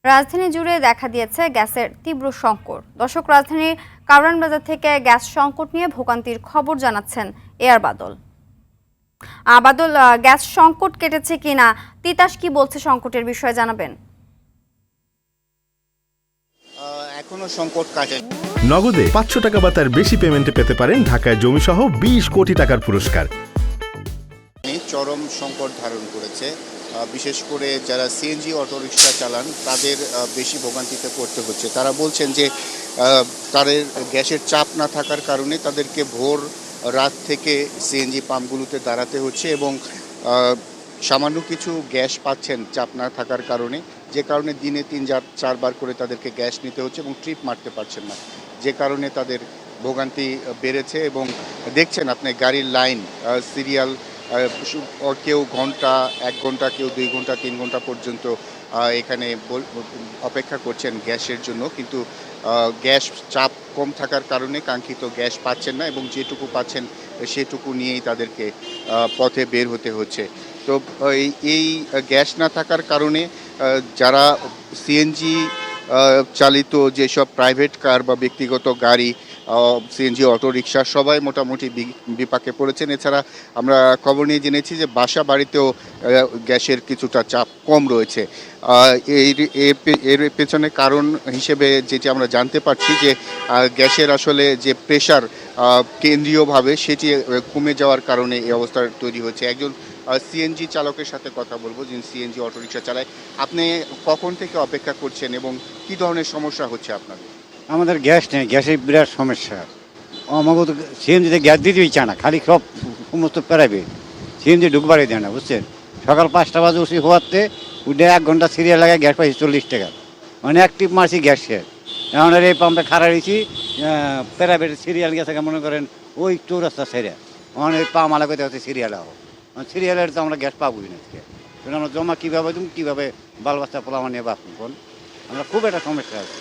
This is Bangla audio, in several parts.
রাজধানী জুড়ে দেখা দিয়েছে গ্যাসের তীব্র সংকট। দর্শক, রাজধানীর কারওয়ান বাজার থেকে গ্যাস সংকট নিয়ে ভোগান্তির খবর জানাচ্ছেন এয়ার বাদল। বাদল, গ্যাস সংকট কেটেছে কিনা, তিতাস কি বলছে সংকটের বিষয়ে জানাবেন। এখনো সংকট কাটেনি। নগদে 500 টাকা বা তার বেশি পেমেন্টে পেতে পারেন ঢাকায় জমিসহ 20 কোটি টাকার পুরস্কার। চরম সংকট ধারণ করেছে, বিশেষ করে যারা সিএনজি অটোরিকশা চালান তাদের বেশি ভোগান্তিতে পড়তে হচ্ছে। তারা বলছেন যে তাদের গ্যাসের চাপ না থাকার কারণে তাদেরকে ভোর রাত থেকে সিএনজি পাম্পগুলোতে দাঁড়াতে হচ্ছে এবং সামান্য কিছু গ্যাস পাচ্ছেন চাপ না থাকার কারণে, যে কারণে দিনে 3-4 বার করে তাদেরকে গ্যাস নিতে হচ্ছে এবং ট্রিপ মারতে পারছেন না, যে কারণে তাদের ভোগান্তি বেড়েছে। এবং দেখছেন আপনি গাড়ির লাইন, সিরিয়াল, কেউ ঘন্টা 1 ঘন্টা, কেউ 2 ঘন্টা 3 ঘন্টা পর্যন্ত এখানে অপেক্ষা করছেন গ্যাসের জন্য, কিন্তু গ্যাস চাপ কম থাকার কারণে কাঙ্ক্ষিত গ্যাস পাচ্ছেন না এবং যেটুকু পাচ্ছেন সেটুকু নিয়েই তাদেরকে পথে বের হতে হচ্ছে। তো এই গ্যাস না থাকার কারণে যারা সিএনজি চালিত যেসব প্রাইভেট কার বা ব্যক্তিগত গাড়ি, সিএনজি অটোরিকশা, সবাই মোটামুটি বিপাকে পড়েছেন। এছাড়া আমরা খবর নিয়ে জেনেছি যে বাসা বাড়িতেও গ্যাসের কিছুটা চাপ কম রয়েছে। এর পেছনে কারণ হিসেবে যেটি আমরা জানতে পারছি যে গ্যাসের আসলে যে প্রেশার কেন্দ্রীয়ভাবে সেটি কমে যাওয়ার কারণে এই অবস্থা তৈরি হয়েছে। একজন সিএনজি চালকের সাথে কথা বলবো, যিনি সিএনজি অটোরিকশা চালায়। আপনি কখন থেকে অপেক্ষা করছেন এবং কি ধরনের সমস্যা হচ্ছে আপনার? আমাদের গ্যাস নেই, গ্যাসের বিরাট সমস্যা। আমাকে তো সিএনজিতে গ্যাস দিতেই চায় না, খালি সব সমস্ত প্রাইভেট সিএনজি ঢুকবারই দেয় না, বুঝছেন। সকাল 5টা বাজে উঠি হওয়াতে উঠে 1 ঘন্টা সিরিয়াল লাগায় গ্যাস পাইছি 40 টাকা, মানে এক টিপ মারছি গ্যাস শেষ। এখন এই পাম্পে খাড়া রয়েছি, প্রাইভেট সিরিয়াল গেছে মনে করেন ওই চৌরাস্তা সেরে, মানে এই পাম্প আলা করতে হচ্ছে সিরিয়াল আও, সিরিয়ালের তো আমরা গ্যাস পাবোই না। আমরা জমা কীভাবে তুমি কীভাবে বাল বাচ্চা পোলামা নিয়ে বাঁচুন, আমরা খুব একটা সমস্যা আছে।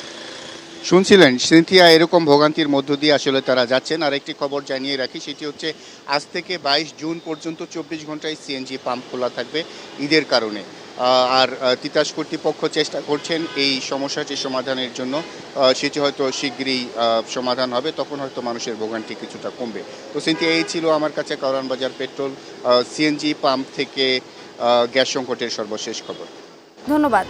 শুনছিলেন সিনথিয়া, এরকম ভোগান্তির মধ্য দিয়ে আসলে তারা যাচ্ছেন। আর একটি খবর জানিয়ে রাখি, সেটি হচ্ছে আজ থেকে 22 জুন পর্যন্ত 24 ঘন্টায় সিএনজি পাম্প খোলা থাকবে ঈদের কারণে। আর তিতাস কর্তৃপক্ষ চেষ্টা করছেন এই সমস্যাটি সমাধানের জন্য। সেটি হয়তো শীঘ্রই সমাধান হবে, তখন হয়তো মানুষের ভোগান্তি কিছুটা কমবে। তো সিনথিয়া, এই ছিল আমার কাছে কারওয়ান বাজার পেট্রোল সিএনজি পাম্প থেকে গ্যাস সংকটের সর্বশেষ খবর। ধন্যবাদ।